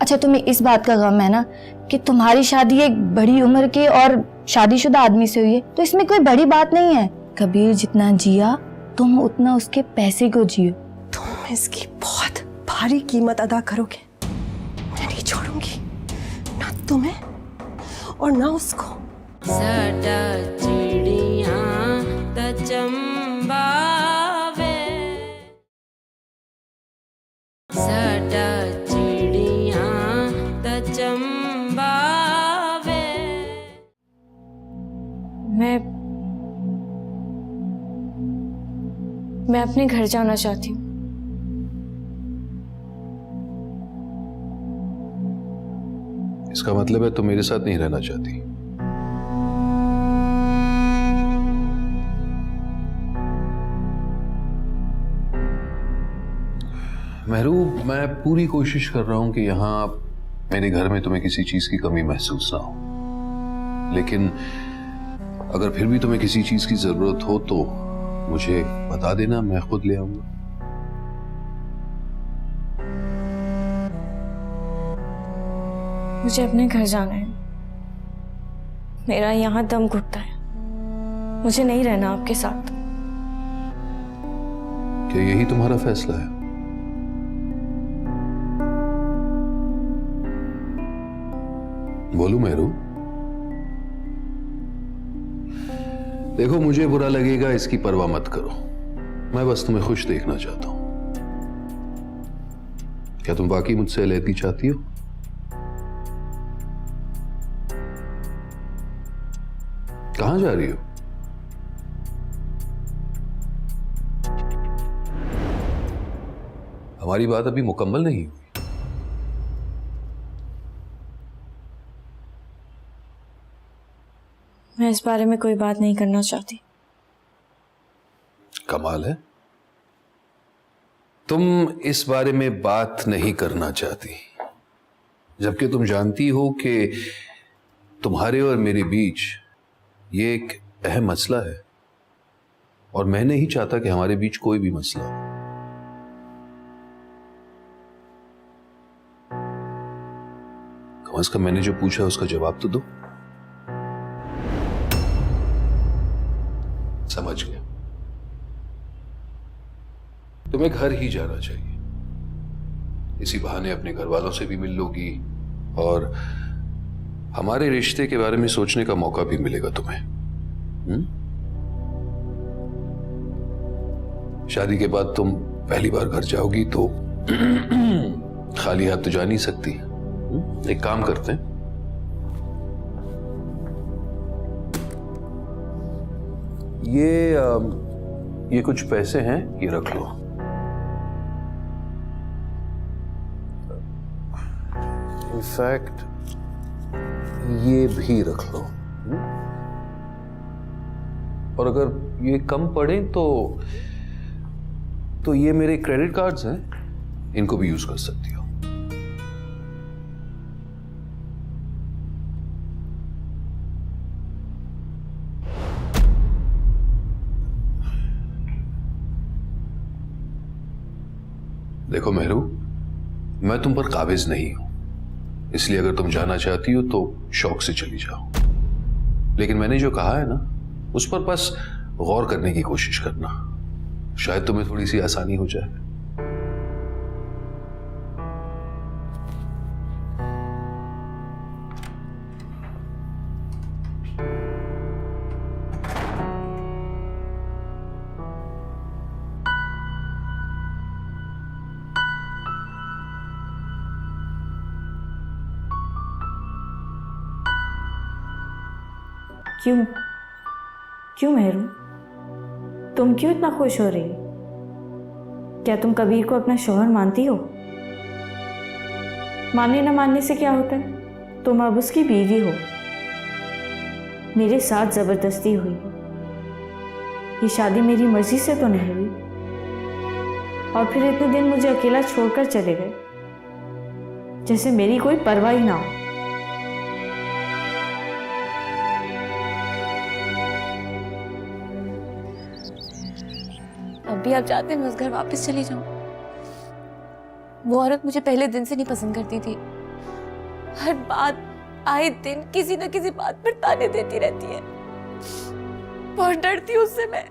अच्छा तुम्हें इस बात का गम है ना कि तुम्हारी शादी एक बड़ी उम्र के और शादीशुदा आदमी से हुई है, तो इसमें कोई बड़ी बात नहीं है। कबीर जितना जिया तुम उतना उसके पैसे को जियो। तुम इसकी बहुत भारी कीमत अदा करोगे। मैं नहीं छोड़ूंगी ना तुम्हें और ना उसको। साडा चिड़िया ता चंबावे, साडा चिड़िया ता चंबावे। मैं अपने घर जाना चाहती हूँ। इसका मतलब है तुम मेरे साथ नहीं रहना चाहती? महरूब, मैं पूरी कोशिश कर रहा हूं कि यहां मेरे घर में तुम्हें किसी चीज की कमी महसूस ना हो, लेकिन अगर फिर भी तुम्हें किसी चीज की जरूरत हो तो मुझे बता देना, मैं खुद ले आऊंगा। मुझे अपने घर जाना है। मेरा यहाँ दम घुटता है। मुझे नहीं रहना आपके साथ। क्या यही तुम्हारा फैसला है? बोलूं मेहरू? देखो, मुझे बुरा लगेगा, इसकी परवाह मत करो। मैं बस तुम्हें खुश देखना चाहता हूं। क्या तुम वाकई मुझसे अलहदगी चाहती हो? कहां जा रही हो? हमारी बात अभी मुकम्मल नहीं हुई। मैं इस बारे में कोई बात नहीं करना चाहती। कमाल है, तुम इस बारे में बात नहीं करना चाहती, जबकि तुम जानती हो कि तुम्हारे और मेरे बीच ये एक अहम मसला है और मैं नहीं चाहता कि हमारे बीच कोई भी मसला हो। कम से कम मैंने जो पूछा उसका जवाब तो दो। समझ गया, तुम्हें घर ही जाना चाहिए। इसी बहाने अपने घर वालों से भी मिल लोगी और हमारे रिश्ते के बारे में सोचने का मौका भी मिलेगा तुम्हें। शादी के बाद तुम पहली बार घर जाओगी तो खाली हाथ तो जा नहीं सकती। एक काम करते हैं, ये कुछ पैसे हैं, ये रख लो। इनफैक्ट ये भी रख लो। और अगर ये कम पड़े तो ये मेरे क्रेडिट कार्ड्स हैं, इनको भी यूज कर सकती हो। देखो मेहरू, मैं तुम पर काबिज नहीं हूं, इसलिए अगर तुम जाना चाहती हो तो शौक से चली जाओ, लेकिन मैंने जो कहा है ना उस पर बस गौर करने की कोशिश करना, शायद तुम्हें थोड़ी सी आसानी हो जाए। क्यों क्यों मेहरू, तुम क्यों इतना खुश हो रही? क्या तुम कबीर को अपना शौहर मानती हो? मानने न मानने से क्या होता है, तुम अब उसकी बीवी हो। मेरे साथ जबरदस्ती हुई, ये शादी मेरी मर्जी से तो नहीं हुई। और फिर इतने दिन मुझे अकेला छोड़कर चले गए, जैसे मेरी कोई परवाह ही ना हो। अब भी आप चाहते मैं उस घर वापस चली जाऊं? वो औरत मुझे पहले दिन से नहीं पसंद करती थी। हर बात आए दिन किसी न किसी बात पर ताने देती रहती है। बहुत डरती हूँ उससे मैं।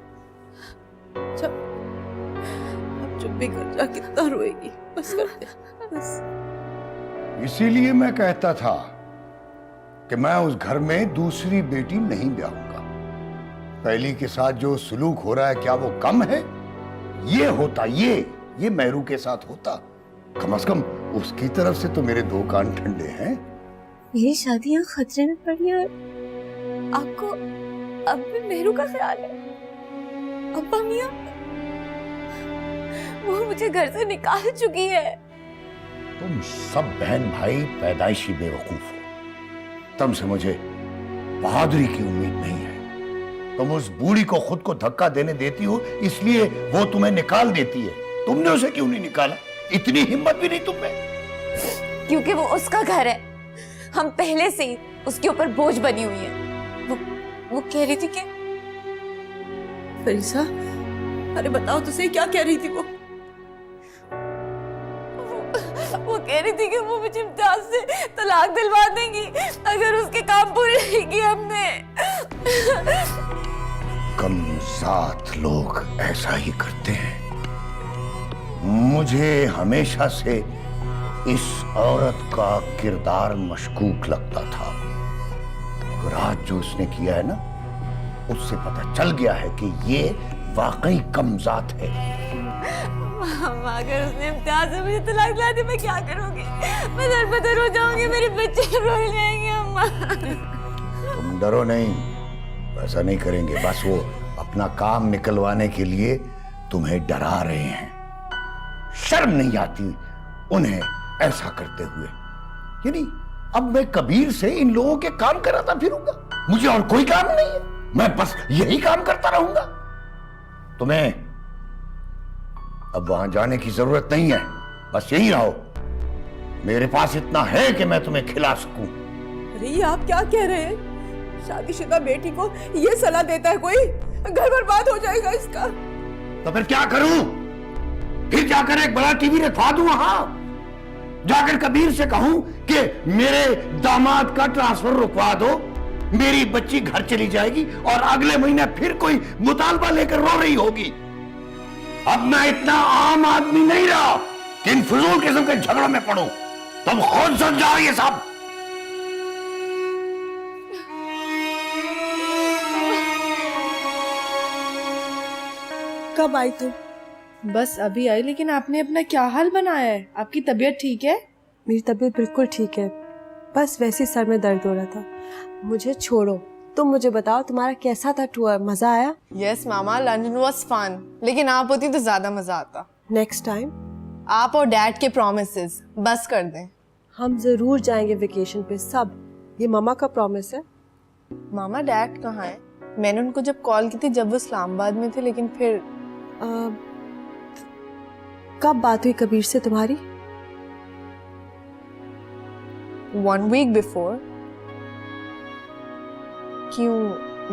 अब चुप भी कर जा, कितना रोएगी, बस कर दे बस। इसीलिए मैं कहता था कि मैं उस घर में दूसरी बेटी नहीं ब्याहूंगा। पहली के साथ जो सुलूक हो रहा है, क्या वो कम है? ये होता, ये मेहरू के साथ होता, कम से कम उसकी तरफ से तो मेरे 2 कान ठंडे हैं। मेरी शादी यहाँ खतरे में पड़ी है, आपको अब भी मेहरू का ख्याल है? अब्बा मियाँ, वो मुझे घर से निकाल चुकी है। तुम सब बहन भाई पैदाइशी बेवकूफ हो। तुमसे मुझे बहादुरी की उम्मीद नहीं है। तुम उस बूढ़ी को खुद को धक्का देने देती हो, इसलिए वो तुम्हें निकाल देती है। तुमने उसे क्यों नहीं निकाला? इतनी हिम्मत भी नहीं तुम में। क्योंकि वो उसका घर है, हम पहले से ही उसके ऊपर बोझ बनी हुई है। वो कह रही थी कि फरीसा, अरे बताओ तुझे क्या कह रही थी वो? वो कह रही थी कि वो मुझे इम्तियाज से तलाक दिलवा देंगी अगर उसके काम पूरे नहीं किए हमने। कमज़ात लोग ऐसा ही करते हैं। मुझे हमेशा से इस औरत का किरदार मशकूक लगता था, मगर आज जो उसने किया है ना, उससे पता चल गया है कि ये वाकई कमज़ात है। मामा, अगर उसने इम्तियाज से मुझे तलाक दिला दी, मैं क्या करूंगी? मैं दर बदर हो जाऊंगी, मेरे बच्चे रो जाएंगे। अम्मा, तुम डरो नहीं, ऐसा नहीं करेंगे। बस वो अपना काम निकलवाने के लिए तुम्हें डरा रहे हैं। शर्म नहीं आती उन्हें ऐसा करते हुए? यानी अब मैं कबीर से इन लोगों के काम कराता फिरूंगा? मुझे और कोई काम नहीं है, मैं बस यही काम करता रहूंगा। तुम्हें अब वहां जाने की जरूरत नहीं है, बस यही रहो। मेरे पास इतना है कि मैं तुम्हें खिला सकूं। अरे ये आप क्या कह रहे हैं? शादीशुदा बेटी को ये सलाह देता है कोई? घर बर्बाद हो जाएगा इसका। तो फिर क्या करूं? फिर जाकर एक बड़ा टीवी रखवा दूं वहां, जाकर कबीर से कहूं कि मेरे दामाद का ट्रांसफर रुकवा दो, मेरी बच्ची घर चली जाएगी और अगले महीने फिर कोई मुतालबा लेकर रो रही होगी। अब मैं इतना आम आदमी नहीं रहा कि इन फजूल किस्म के झगड़ों में पड़ूं। तुम खुद समझाओ ये सब। कब आई तुम? बस अभी आई, लेकिन आपने अपना क्या हाल बनाया है? आपकी तबीयत ठीक है? मेरी तबीयत बिल्कुल ठीक है, बस वैसे सर में दर्द हो रहा था। मुझे छोड़ो, तुम मुझे बताओ तुम्हारा कैसा था टूर? मजा आया? यस मामा, लंदन वाज फन, लेकिन आप होती तो ज्यादा मजा आता। नेक्स्ट टाइम आप और डैड के प्रॉमिसेस बस कर दें। हम जरूर जाएंगे वेकेशन पे सब, ये मामा का प्रॉमिस है। मामा डैड कहाँ है? मैंने उनको जब कॉल की थी जब वो इस्लामाबाद में थे, लेकिन फिर कब बात हुई कबीर से तुम्हारी? 1 week बिफोर। क्यों,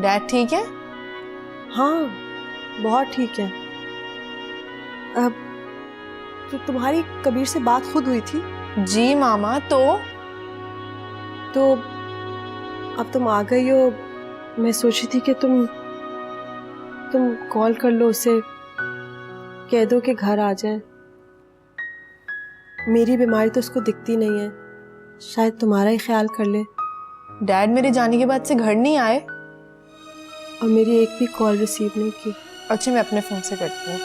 डैड ठीक है? हाँ, बहुत ठीक है। अब तो तुम्हारी कबीर से बात खुद हुई थी? जी मामा। तो अब तुम आ गई हो, मैं सोची थी कि तुम कॉल कर लो उसे, कह दो कि घर आ जाए। मेरी बीमारी तो उसको दिखती नहीं है, शायद तुम्हारा ही ख्याल कर ले। डैड मेरे जाने के बाद से घर नहीं आए और मेरी एक भी कॉल रिसीव नहीं की। अच्छा, मैं अपने फोन से करती हूँ।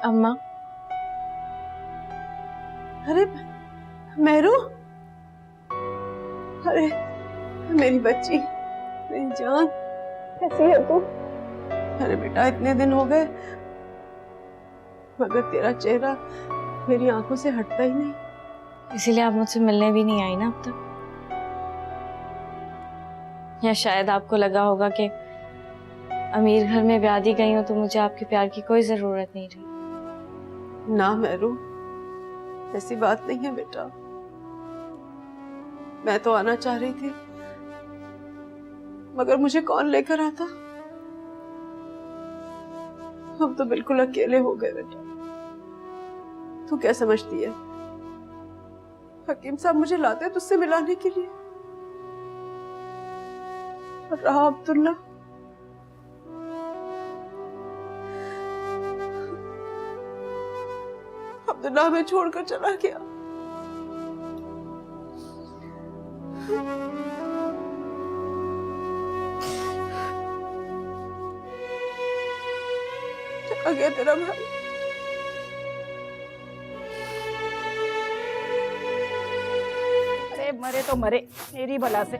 अम्मा, अरे मेहरू, अरे मेरी बच्ची, मेरी जान, कैसी है तू? अरे बेटा, इतने दिन हो गए मगर तेरा चेहरा मेरी आंखों से हटता ही नहीं। इसीलिए आप मुझसे मिलने भी नहीं आई ना अब तक। या शायद आपको लगा होगा कि अमीर घर में ब्याह दी गई हूँ तो मुझे आपके प्यार की कोई जरूरत नहीं रही। ना मेहरू, ऐसी बात नहीं है बेटा। मैं तो आना चाह रही थी, मगर मुझे कौन लेकर आता। हम तो बिल्कुल अकेले हो गए बेटा। तू क्या समझती है, हकीम साहब मुझे लाते तुझसे मिलाने के लिए, और रहा अब्दुल्ला, अब्दुल्ला हमें छोड़कर चला गया। चला गया तेरा भाई। अरे मरे तो मरे, मेरी भला से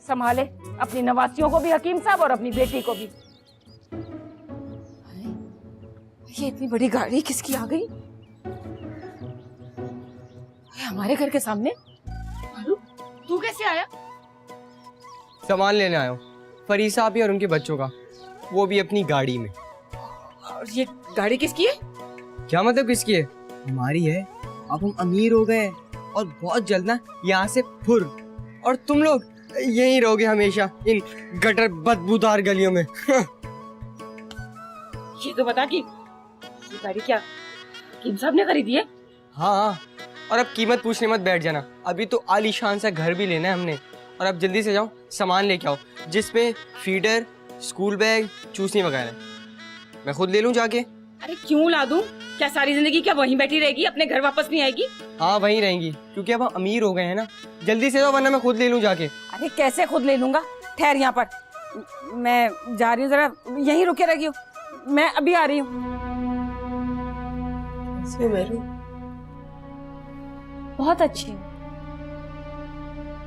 संभाले अपनी नवासियों को भी हकीम साहब और अपनी बेटी को भी। ये इतनी बड़ी गाड़ी किसकी आ गई? हमारे घर के सामने। तू कैसे आया? सामान लेने आया हूँ, फरीद साहब भी और उनके बच्चों का, वो भी अपनी गाड़ी में। और ये गाड़ी किसकी है? क्या मतलब किसकी है? हमारी है। अब हम अमीर हो गए और बहुत जल्द ना यहाँ से फुर, और तुम लोग यहीं रहोगे हमेशा इन गटर बदबूदार गलियों में। ये तो बता कि ये गाड़ी क्या हकीम साहब ने खरीदी है? हाँ, और अब कीमत पूछने मत बैठ जाना, अभी तो आलीशान सा घर भी लेना है हमने। और अब जल्दी से जाओ सामान लेके आओ, जिसमें फीडर, स्कूल बैग, चूसनी वगैरह। मैं खुद ले लूं जाके? अरे क्यों ला दूं? क्या सारी जिंदगी क्या वहीं बैठी रहेगी, अपने घर वापस नहीं आएगी? हाँ वहीं रहेंगी, क्योंकि अब हम अमीर हो गए हैं ना। जल्दी से जाओ वरना मैं खुद ले लूं जाके। अरे कैसे खुद ले लूंगा? ठहर यहाँ पर, मैं जा रही हूँ, जरा यहीं रुके रहियो, मैं अभी आ रही हूँ। मेरू, बहुत अच्छी हूँ,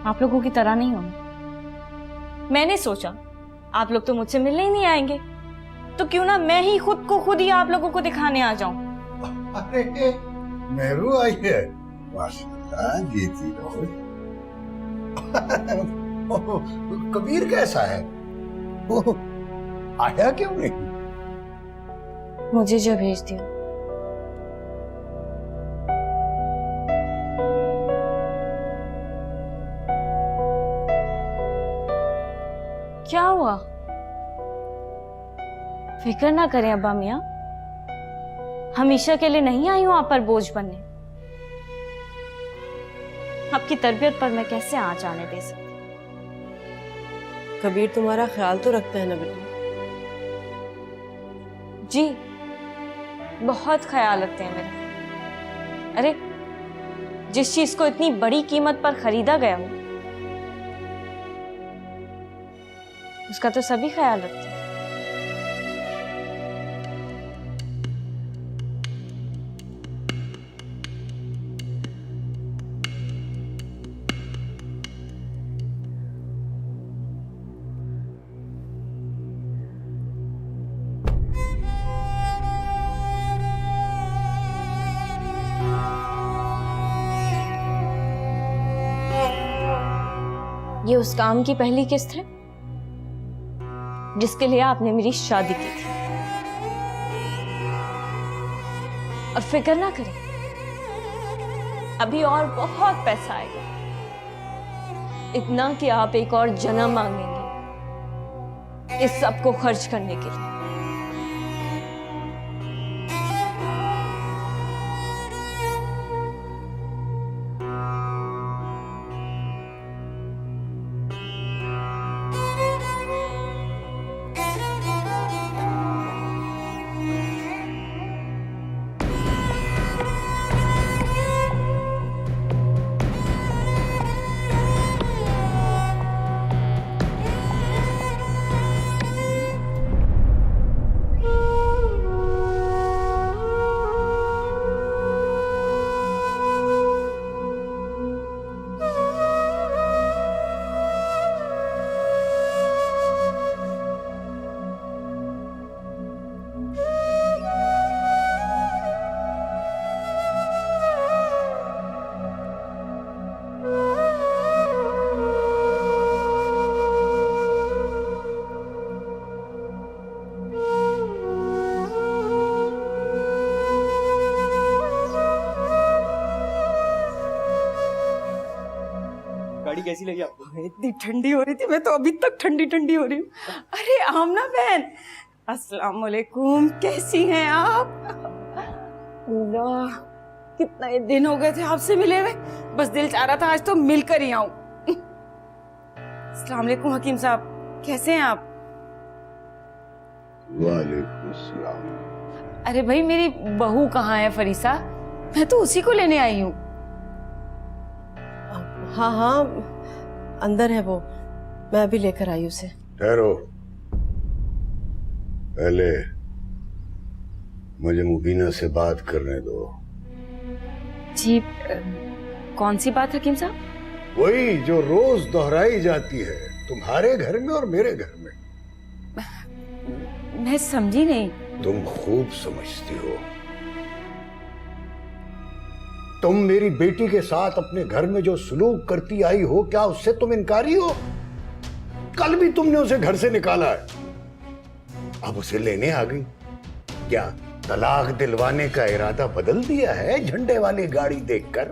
आप लोगों की तरह नहीं हूँ। मैंने सोचा आप लोग तो मुझसे मिलने ही नहीं आएंगे, तो क्यों ना मैं ही खुद को खुद ही आप लोगों को दिखाने आ जाऊं। अरे मेहरू आई है, माशाल्लाह, जीती रहो। कबीर कैसा है? वो आया क्यों नहीं? मुझे जो भेज दिया। क्या हुआ? फिक्र ना करें अब्बा मियाँ, हमेशा के लिए नहीं आई हूं आप पर बोझ बनने। आपकी तरबियत पर मैं कैसे आँच आने दे सकती? कबीर तुम्हारा ख्याल तो रखता है ना बेटा? जी, बहुत ख्याल रखते हैं मेरा। अरे जिस चीज को इतनी बड़ी कीमत पर खरीदा गया हो, उसका तो सभी ख्याल रखते हैं। ये उस काम की पहली किस्त है जिसके लिए आपने मेरी शादी की थी। और फिक्र ना करें, अभी और बहुत पैसा आएगा, इतना कि आप एक और जन्म मांगेंगे इस सब को खर्च करने के लिए। कैसी लगी आपको? इतनी ठंडी हो रही थी, मैं तो अभी तक ठंडी ठंडी हो रही हूँ। अरे आमना बहन, अस्सलाम वालेकुम, कैसी हैं आप? अल्लाह, कितने दिन हो गए थे आपसे मिले हुए, बस दिल चाह रहा था आज तो मिलकर ही आऊं। अस्सलाम वालेकुम हकीम साहब, कैसे हैं आप? वालेकुम सलाम। अरे भाई मेरी बहू कहाँ है फरीसा? मैं तो उसी को लेने आई हूँ। हाँ हाँ, अंदर है वो, मैं अभी लेकर आई उसे। ठहरो, पहले मुझे मुबीना से बात करने दो। जी कौन सी बात हकीम साहब? वही जो रोज दोहराई जाती है तुम्हारे घर में और मेरे घर में। मैं समझी नहीं। तुम खूब समझती हो। तुम मेरी बेटी के साथ अपने घर में जो सलूक करती आई हो, क्या उससे तुम इनकारी हो? कल भी तुमने उसे घर से निकाला है, अब उसे लेने आ गई। क्या तलाक दिलवाने का इरादा बदल दिया है झंडे वाली गाड़ी देखकर?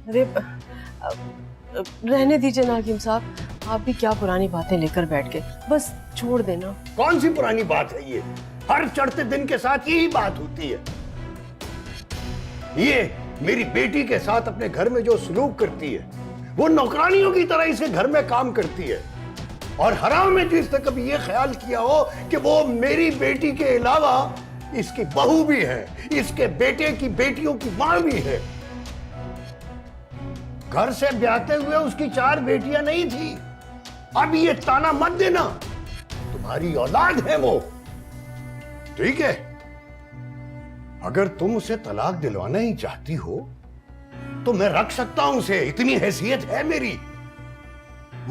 अरे रहने दीजिए ना हकीम साहब, आप भी क्या पुरानी बातें लेकर बैठ गए, बस छोड़ देना। कौन सी पुरानी बात है ये? हर चढ़ते दिन के साथ यही बात होती है। ये मेरी बेटी के साथ अपने घर में जो सलूक करती है, वो नौकरानियों की तरह इसे घर में काम करती है। और हराम है जिसने कभी ये ख्याल किया हो कि वो मेरी बेटी के अलावा इसकी बहू भी है, इसके बेटे की बेटियों की मां भी है। घर से ब्याहते हुए उसकी 4 बेटियां नहीं थी। अब ये ताना मत देना, तुम्हारी औलाद है वो, ठीक है? अगर तुम उसे तलाक दिलवाना ही चाहती हो तो मैं रख सकता हूं उसे, इतनी हैसियत है मेरी,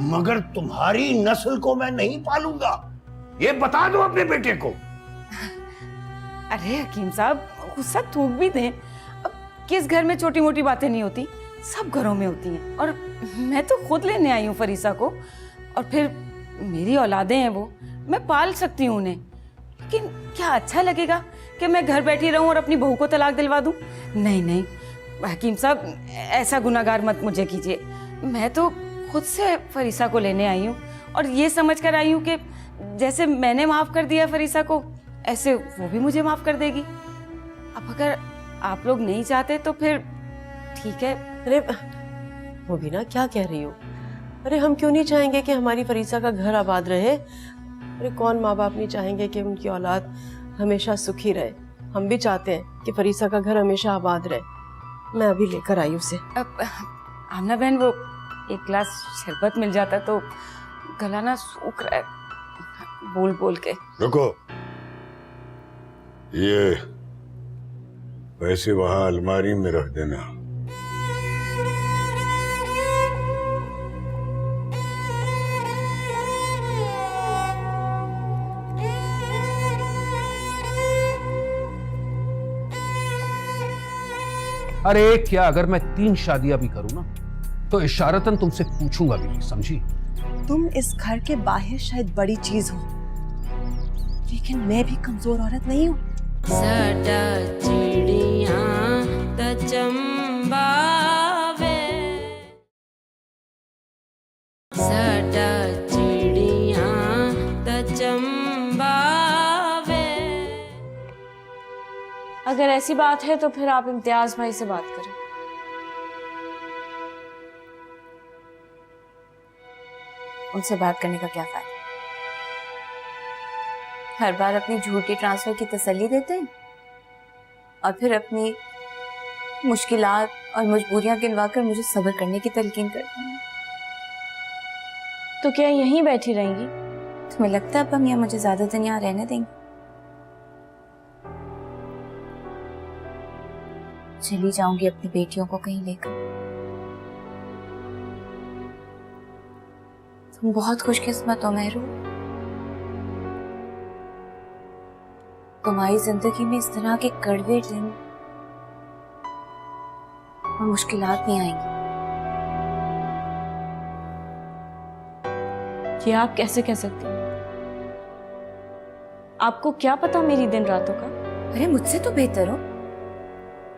मगर तुम्हारी नस्ल को मैं नहीं पालूंगा, ये बता दो अपने बेटे को। अरे हकीम साहब, गुस्सा थूक भी दें। अब किस घर में छोटी मोटी बातें नहीं होती, सब घरों में होती हैं। और मैं तो खुद लेने आई हूँ फरीसा को, और फिर मेरी औलादें हैं वो, मैं पाल सकती हूँ उन्हें। लेकिन क्या अच्छा लगेगा कि मैं घर बैठी रहूं और अपनी बहू को तलाक दिलवा दूं? नहीं नहीं हकीम साहब, ऐसा गुनाहगार मत मुझे कीजिए। मैं तो खुद से फरीसा को लेने आई हूँ, और ये समझ कर आई हूँ कि जैसे मैंने माफ कर दिया फरीसा को, ऐसे वो भी मुझे माफ कर देगी। अब अगर आप लोग नहीं चाहते तो फिर ठीक है। अरे वो भी ना, क्या कह रही हो? अरे हम क्यों नहीं चाहेंगे कि हमारी फरीसा का घर आबाद रहे? अरे कौन माँ बाप नहीं चाहेंगे कि उनकी औलाद हमेशा सुखी रहे? हम भी चाहते हैं कि फरीसा का घर हमेशा आबाद रहे। मैं अभी लेकर आई उसे। अब आमना बहन, वो एक गिलास शरबत मिल जाता तो गला ना सूख रहा है बोल बोल के। रुको, ये पैसे वहां अलमारी में रख देना। अरे क्या, अगर मैं 3 शादियां भी करूं ना तो इशारतन तुमसे पूछूंगा भी नहीं, समझी? तुम इस घर के बाहर शायद बड़ी चीज हो, लेकिन मैं भी कमजोर औरत नहीं हूँ। साडा चिड़िया ता चंबावे, साडा चिड़िया ता चंबावे। अगर ऐसी बात है तो फिर आप इम्तियाज भाई से बात करें। उनसे बात करने का क्या फायदा? हर बार अपनी झूठी ट्रांसफर की तसल्ली देते हैं और फिर अपनी मुश्किलात और मजबूरियां गिनवाकर मुझे सब्र करने की तलकीन करते हैं। तो क्या यहीं बैठी रहेंगी? तुम्हें लगता है अब हम यहाँ मुझे ज्यादा दिन यहाँ रहने देंगे? चली जाऊंगी अपनी बेटियों को कहीं लेकर। तुम बहुत खुशकिस्मत हो मेहरू, तुम्हारी जिंदगी में इस तरह के कड़वे दिन और मुश्किलात नहीं आएंगी। ये आप कैसे कह सकती हैं? आपको क्या पता मेरी दिन रातों का? अरे मुझसे तो बेहतर हो,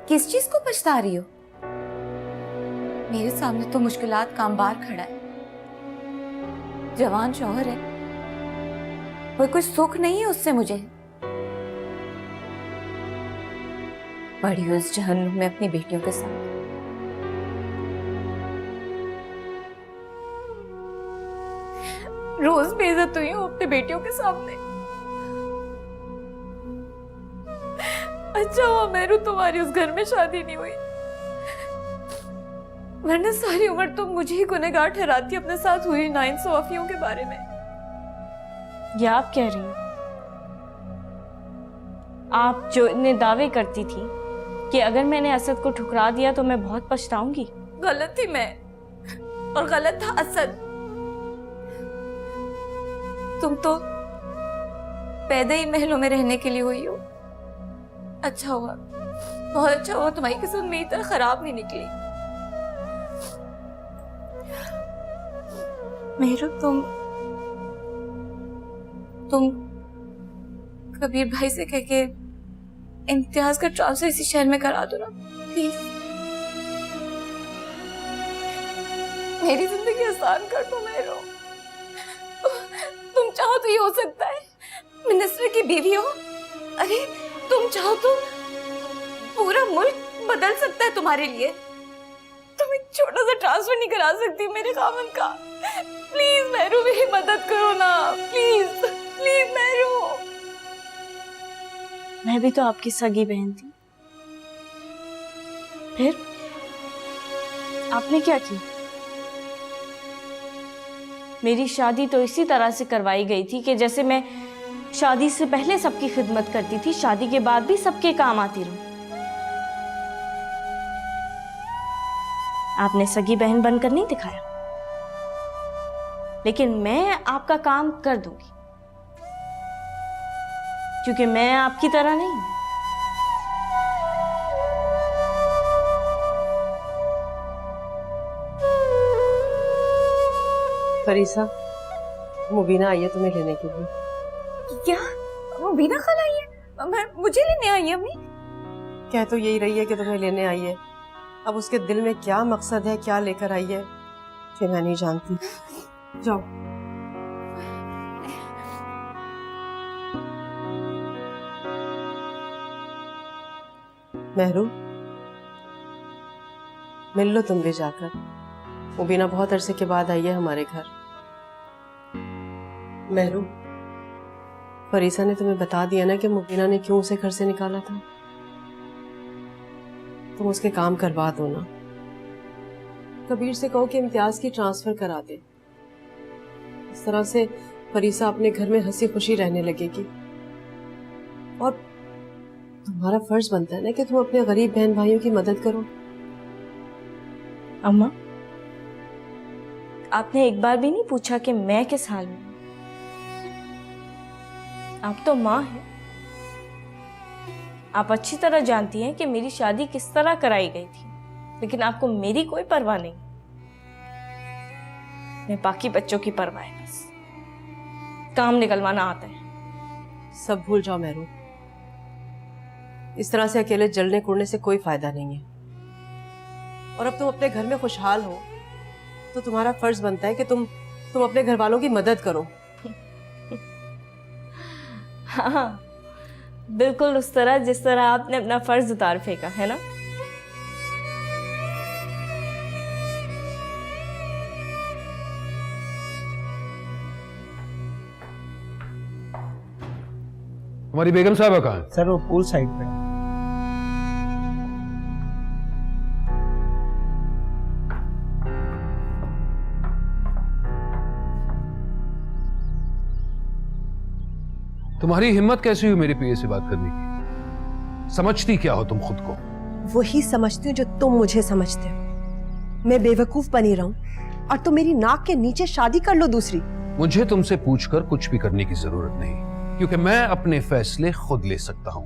किस चीज को पछता रही हो? मेरे सामने तो मुश्किलात कामबार खड़ा है, जवान शौहर है, कोई सुख नहीं है उससे मुझे। पड़ी हूँ इस जहन्नुम में अपनी बेटियों के साथ। रोज बेइज्जत हुई हूँ अपनी बेटियों के सामने। अच्छा हुआ मेरू तुम्हारी उस घर में शादी नहीं हुई, वरना सारी उम्र तुम मुझे ही गुनहगार ठहराती अपने साथ हुई नाइंसाफियों के बारे में। ये आप कह रही हैं? आप जो इतने दावे करती थी कि अगर मैंने असद को ठुकरा दिया तो मैं बहुत पछताऊंगी। गलत थी मैं और गलत था असद। तुम तो पैदा ही महलों में रहने के लिए हुई हो। अच्छा हुआ, बहुत अच्छा हुआ तुम्हारी किस्मत मेरी तरह खराब नहीं निकली। मेरू तुम कबीर भाई से कह के इम्तियाज का ट्रांसफर इसी शहर में करा दो ना प्लीज। मेरी जिंदगी आसान कर दो मेरू। तुम चाहो तो ये हो सकता है, मिनिस्टर की बीवी हो। अरे तुम चाहो तो पूरा मुल्क बदल सकता है तुम्हारे लिए। तुम एक छोटा सा ट्रांसफर नहीं करा सकती मेरे खामन का? प्लीज मेरू मेरी मदद करो ना, प्लीज प्लीज मेरू। मैं भी तो आपकी सगी बहन थी, फिर आपने क्या किया? मेरी शादी तो इसी तरह से करवाई गई थी कि जैसे मैं शादी से पहले सबकी खिदमत करती थी, शादी के बाद भी सबके काम आती रहूं। आपने सगी बहन बनकर नहीं दिखाया, लेकिन मैं आपका काम कर दूंगी, क्योंकि मैं आपकी तरह नहीं हूं। फरीसा, मुबीना आई है तुम्हें लेने के लिए। क्या वो बिना खाना आई है? मुझे लेने आई है अम्मी? कह तो यही रही है कि तुम्हें लेने आई है। अब उसके दिल में क्या मकसद है, क्या लेकर आई है, फिर मैं नहीं जानती। जाओ। महरू, मिल लो तुम भी जाकर। मुबीना बहुत अरसे के बाद आई है हमारे घर। महरू, फरीसा ने तुम्हें बता दिया ना कि मुबीना ने क्यों उसे घर से निकाला था। तुम उसके काम करवा दो ना। कबीर से कहो कि इम्तियाज की ट्रांसफर करा दे। इस तरह से फरीसा अपने घर में हंसी खुशी रहने लगेगी। और तुम्हारा फर्ज बनता है ना कि तुम अपने गरीब बहन भाइयों की मदद करो। अम्मा, आपने एक बार भी नहीं पूछा कि मैं किस हाल में हूं? आप तो माँ हैं, आप अच्छी तरह जानती हैं कि मेरी शादी किस तरह कराई गई थी, लेकिन आपको मेरी कोई परवाह नहीं। मैं बाकी बच्चों की परवाह है, बस काम निकलवाना आता है। सब भूल जाओ महरू, इस तरह से अकेले जलने कुड़ने से कोई फायदा नहीं है। और अब तुम अपने घर में खुशहाल हो तो तुम्हारा फर्ज बनता है कि तुम अपने घर वालों की मदद करो। हाँ, बिल्कुल उस तरह जिस तरह आपने अपना फर्ज उतार फेंका है ना। हमारी बेगम साहबा कहाँ है? सर वो पूल साइड पे है। तुम्हारी हिम्मत कैसी हुई मेरी पीए से बात करने की? समझती क्या हो तुम खुद को? वही समझती हूँ जो तुम मुझे समझते हो। मैं बेवकूफ बनी रहूं और तुम मेरी नाक के नीचे शादी कर लो दूसरी। मुझे तुमसे पूछकर कुछ भी करने की जरूरत नहीं, क्योंकि मैं अपने फैसले खुद ले सकता हूं।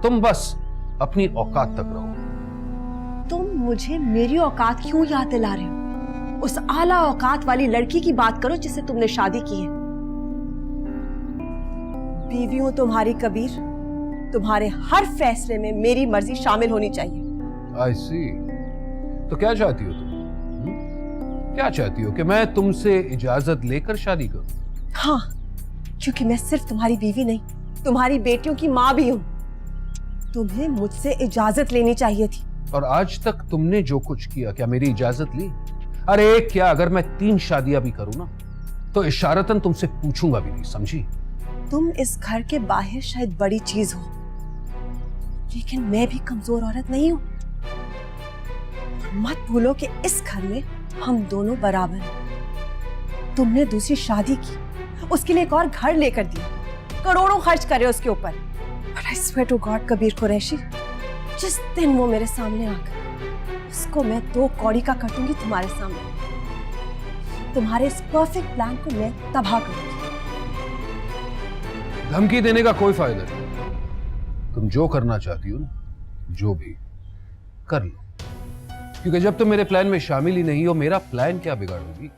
तुम बस अपनी औकात तक रहो। तुम मुझे मेरी औकात क्यों याद दिला रहे हो? उस आला औकात वाली लड़की की बात करो जिससे तुमने शादी की है। बीवी हूं तुम्हारी कबीर, तुम्हारे हर फैसले में मेरी मर्जी शामिल होनी चाहिए। आई सी, तो क्या चाहती हो तुम? क्या चाहती हो कि मैं तुमसे इजाजत लेकर शादी करूं? हाँ, क्योंकि मैं सिर्फ तुम्हारी बीवी नहीं, तुम्हारी बेटियों की माँ भी हूँ। तुम्हें मुझसे इजाजत लेनी चाहिए थी। और आज तक तुमने जो कुछ किया, क्या मेरी इजाजत ली? अरे क्या अगर मैं 3 शादियां भी करूं ना, तो इशारतन तुमसे पूछूंगा भी नहीं, समझी? तुम इस घर के बाहर शायद बड़ी चीज हो, लेकिन मैं भी कमजोर औरत नहीं हूं। मत भूलो कि इस घर में हम दोनों बराबर हैं। तुमने दूसरी शादी की, उसके लिए एक और घर लेकर दिया, करोड़ों खर्च करे उसके ऊपर। But I swear to God, Kabir Qureshi, जिस दिन वो मेरे सामने आकर, उसको मैं 2 कौड़ी का कटूंगी तुम्हारे सामने। तुम्हारे इस परफेक्ट प्लान को मैं तबाह करूंगी। धमकी देने का कोई फायदा नहीं। तुम जो करना चाहती हो ना, जो भी कर लो, क्योंकि जब तुम मेरे प्लान में शामिल ही नहीं हो, मेरा प्लान क्या बिगाड़ोगी?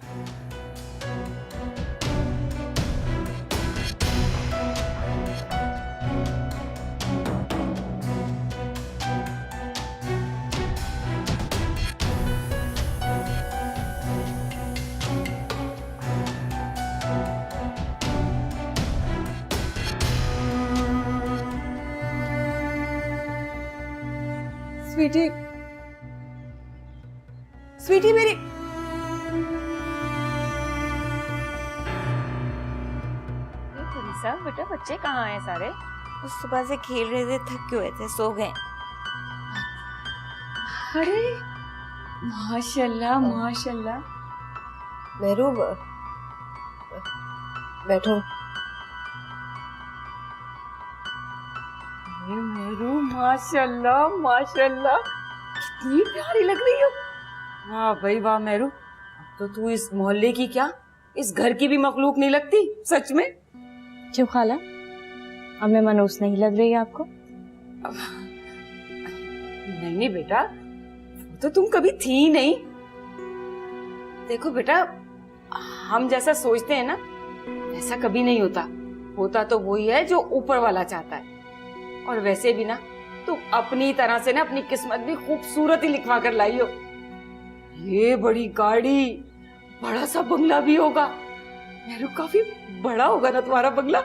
स्वीटी, स्वीटी मेरी, फरीसा बेटा, बच्चे कहाँ हैं सारे? उस सुबह से खेल रहे थे, थक हुए थे, सो गए। अरे माशाल्लाह माशाल्लाह। मेहरू, बैठो। मेरू माशाल्लाह माशाल्लाह, कितनी प्यारी लग रही हो। वाह भाई वाह मेरू, अब तो तू इस मोहल्ले की क्या, इस घर की भी मखलूक नहीं लगती सच में। क्यों खाला, अब मैं मनूस नहीं लग रही आपको? नहीं नहीं बेटा, वो तो तुम कभी थी ही नहीं। देखो बेटा, हम जैसा सोचते हैं ना, ऐसा कभी नहीं होता। होता तो वही है जो ऊपर वाला चाहता है। और वैसे भी ना, तुम अपनी तरह से ना अपनी किस्मत भी खूबसूरत ही लिखवा कर लाई हो। ये बड़ी गाड़ी, बड़ा सा बंगला भी होगा। मेरू, काफी बड़ा होगा ना तुम्हारा बंगला।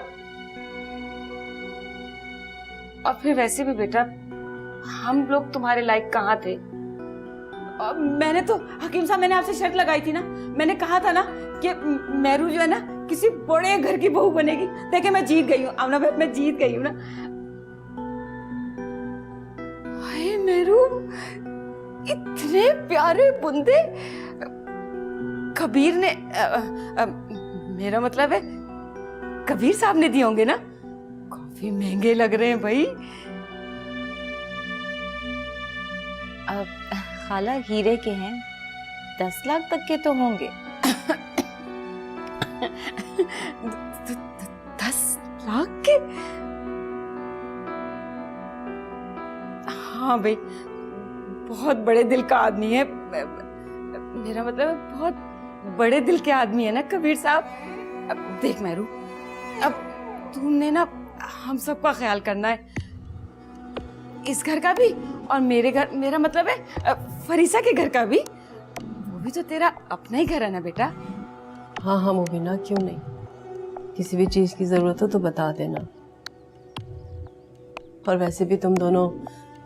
और फिर वैसे भी बेटा, हम लोग तुम्हारे लायक कहाँ थे। और मैंने तो हकीम साहब, मैंने आपसे शर्त लगाई थी ना, मैंने कहा था ना कि मेरू जो है ना किसी बड़े घर की बहू बनेगी। देखे मैं जीत गई हूँ, आमना भाई, मैं जीत गई हूँ ना। हाय मेरू, इतने प्यारे बुंदे कबीर ने मेरा मतलब है कबीर साहब ने दिए होंगे ना। काफी महंगे लग रहे हैं भाई। खाला हीरे के हैं, 10 लाख तक के तो होंगे। 10 लाख के? हाँ भाई, बहुत बड़े दिल का आदमी है। मेरा मतलब है बहुत बड़े दिल के आदमी है ना कबीर साहब। अब देख मेरू, अब तुमने ना हम सबका ख्याल करना है, इस घर का भी और मेरे घर, मेरा मतलब है फरीसा के घर का भी। वो भी तो तेरा अपना ही घर है ना बेटा। हाँ हाँ मुबीना, क्यों नहीं, किसी भी चीज की जरूरत हो तो बता देना। और वैसे भी तुम दोनों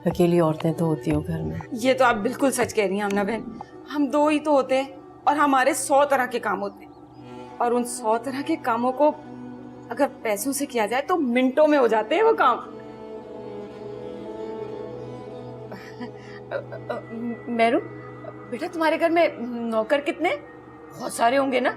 अकेली औरतें तो होती हो घर में। ये तो आप बिल्कुल सच कह रही हैं आमना बहन, हम 2 ही तो होते हैं और हमारे 100 तरह के काम होते हैं। और उन 100 तरह के कामों को अगर पैसों से किया जाए तो मिनटों में हो जाते हैं वो काम। मेरू बेटा, तुम्हारे घर में नौकर कितने? बहुत सारे होंगे ना।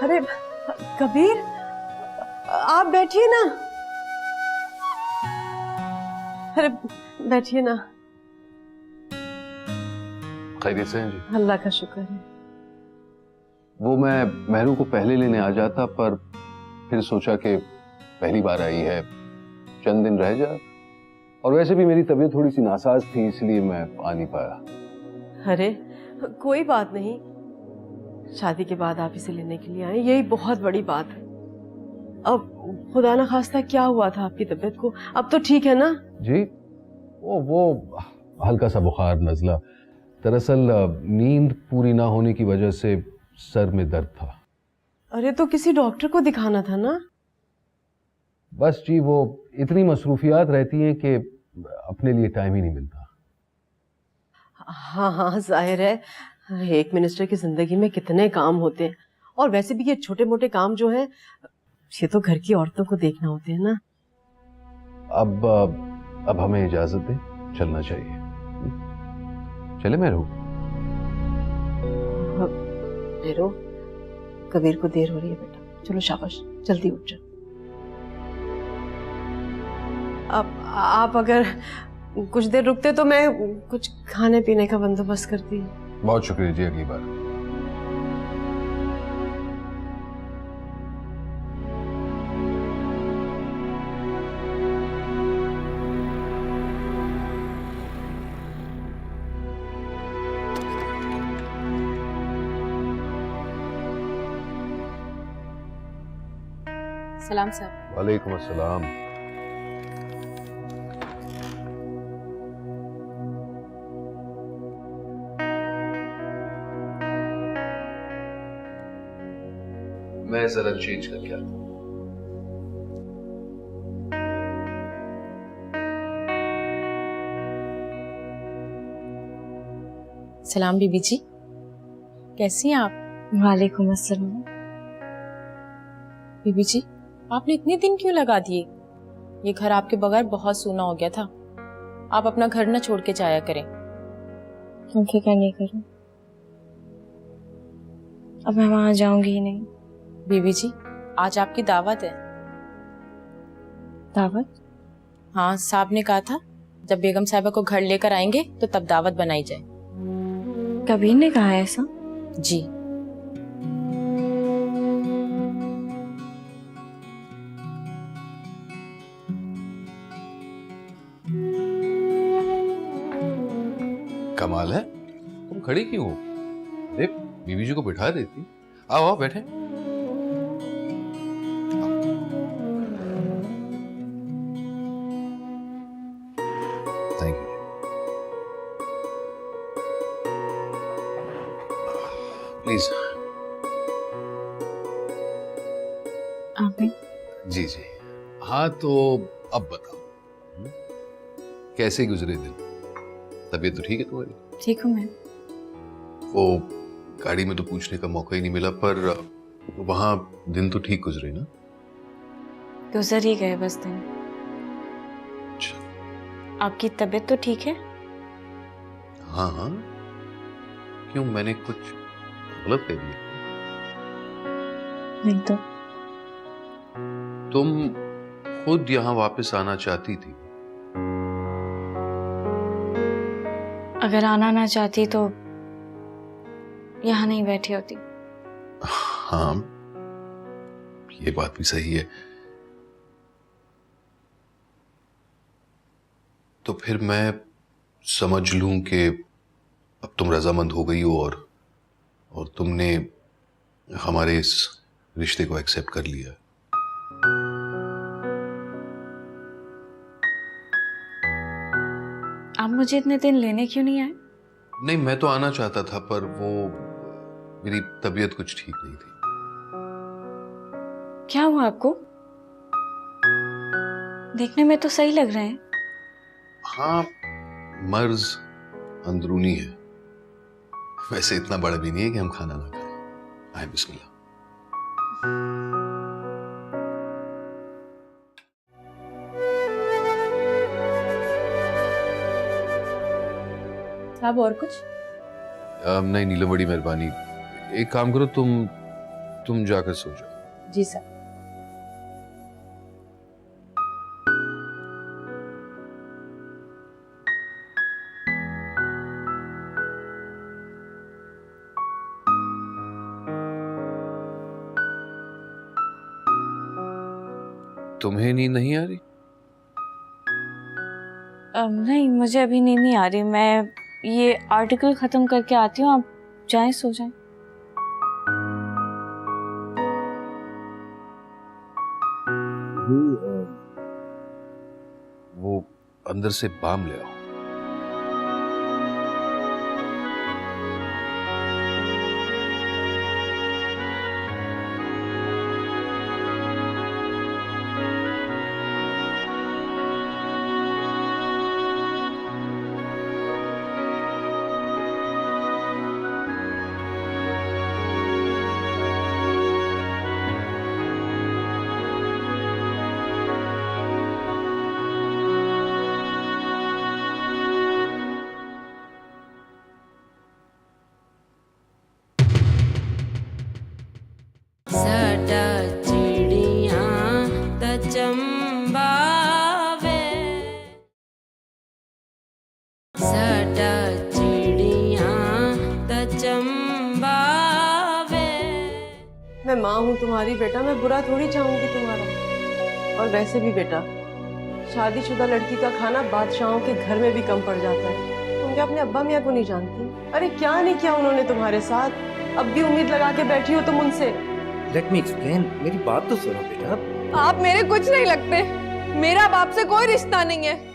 अरे कबीर, आप बैठिए ना। अरे बैठिए ना। खैरियत से हैं जी? अल्लाह का शुक्र है। वो मैं महरू को पहले लेने आ जाता, पर फिर सोचा कि पहली बार आई है, चंद दिन रह जा, और वैसे भी मेरी तबीयत थोड़ी सी नासाज थी, इसलिए मैं आ नहीं पाया। अरे कोई बात नहीं, शादी के बाद आप इसे लेने के लिए आए, यही बहुत बड़ी बात है। अब खुदा ना खास्ता क्या हुआ था आपकी तबीयत को? अब तो ठीक है ना? जी वो हल्का सा बुखार, नजला। दरअसल नींद पूरी ना होने की वजह से सर में दर्द था। अरे तो किसी डॉक्टर को दिखाना था ना? बस जी, वो इतनी मसरूफियात रहती हैं कि अपने लिए टाइम ही नहीं मिलता। हाँ हाँ, जाहिर है, एक मिनिस्टर की जिंदगी में कितने काम होते हैं, और वैसे भी ये छोटे मोटे काम जो हैं, ये तो घर की औरतों को देखना होते हैं ना। अब हमें इजाजत दें, चलना चाहिए। चले महरू? मेरो, कबीर को देर हो रही है बेटा, चलो शाबाश, जल्दी उठ जाओ। अब आप अगर कुछ देर रुकते तो मैं कुछ खाने पीने का बंदोबस्त करती। बहुत शुक्रिया जी, अगली बार। सलाम साहब। वालेकुम अस्सलाम। मैं जरा चेंज करके आता हूं। सलाम बीबी जी, कैसी हैं आप? वालेकुम अस्सलाम। बीबी जी, आपने इतने दिन क्यों लगा दिए? ये घर आपके बगैर बहुत सूना हो गया था। आप अपना घर न छोड़ के जाया करें। क्योंकि क्या नहीं करूं, अब मैं वहां जाऊंगी ही नहीं। बीबी जी, आज आपकी दावत है। दावत? हाँ, साहब ने कहा था जब बेगम साहिबा को घर लेकर आएंगे तो तब दावत बनाई जाए। कबीर ने कहा है ऐसा? जी। कमाल है, तुम खड़ी क्यों हो? अरे बीबी जी को बिठा देती। आओ आओ, बैठे। Thank you. प्लीज। आपने? जी जी। हाँ तो अब बताओ, कैसे गुजरे दिन? तबीयत तो ठीक है तुम्हारी? ठीक हूँ मैं। वो गाड़ी में तो पूछने का मौका ही नहीं मिला, पर वहां दिन तो ठीक गुजरे ना? गुजर ही गए बस दिन। अच्छा। आपकी तबीयत तो ठीक है? हाँ हाँ, क्यों, मैंने कुछ गलत कह दिया? नहीं तो। तुम खुद यहाँ वापस आना चाहती थी? अगर आना ना चाहती तो यहाँ नहीं बैठी होती। हाँ, ये बात भी सही है। तो फिर मैं समझ लूं कि अब तुम रजामंद हो गई हो और तुमने हमारे इस रिश्ते को एक्सेप्ट कर लिया। आप मुझे इतने दिन लेने क्यों नहीं आए? नहीं, मैं तो आना चाहता था, पर वो मेरी तबीयत कुछ ठीक नहीं थी। क्या हुआ आपको? देखने में तो सही लग रहे हैं। हाँ, मर्ज अंदरूनी है। वैसे इतना बड़ा भी नहीं है कि हम खाना ना खाएं। आए, बिस्मिल्लाह। साहब और कुछ? नहीं नीलम, बड़ी मेहरबानी। एक काम करो, तुम जाकर सो जाओ। जी सर। तुम्हें नींद नहीं आ रही? नहीं, मुझे अभी नींद नहीं आ रही। मैं ये आर्टिकल खत्म करके आती हूँ, आप जाएं, सो जाएं। वो अंदर से बाम ले आओ। मैं माँ हूँ तुम्हारी बेटा, मैं बुरा थोड़ी चाहूंगी तुम्हारा। और वैसे भी बेटा, शादीशुदा लड़की का खाना बादशाहों के घर में भी कम पड़ जाता है। तुम क्या अपने अब्बा मियाँ को नहीं जानती? अरे क्या नहीं किया उन्होंने तुम्हारे साथ, अब भी उम्मीद लगा के बैठी हो तुम उनसे। लेट मी एक्सप्लेन, मेरी बात तो सुनो बेटा। आप मेरे कुछ नहीं लगते, मेरा बाप से कोई रिश्ता नहीं है।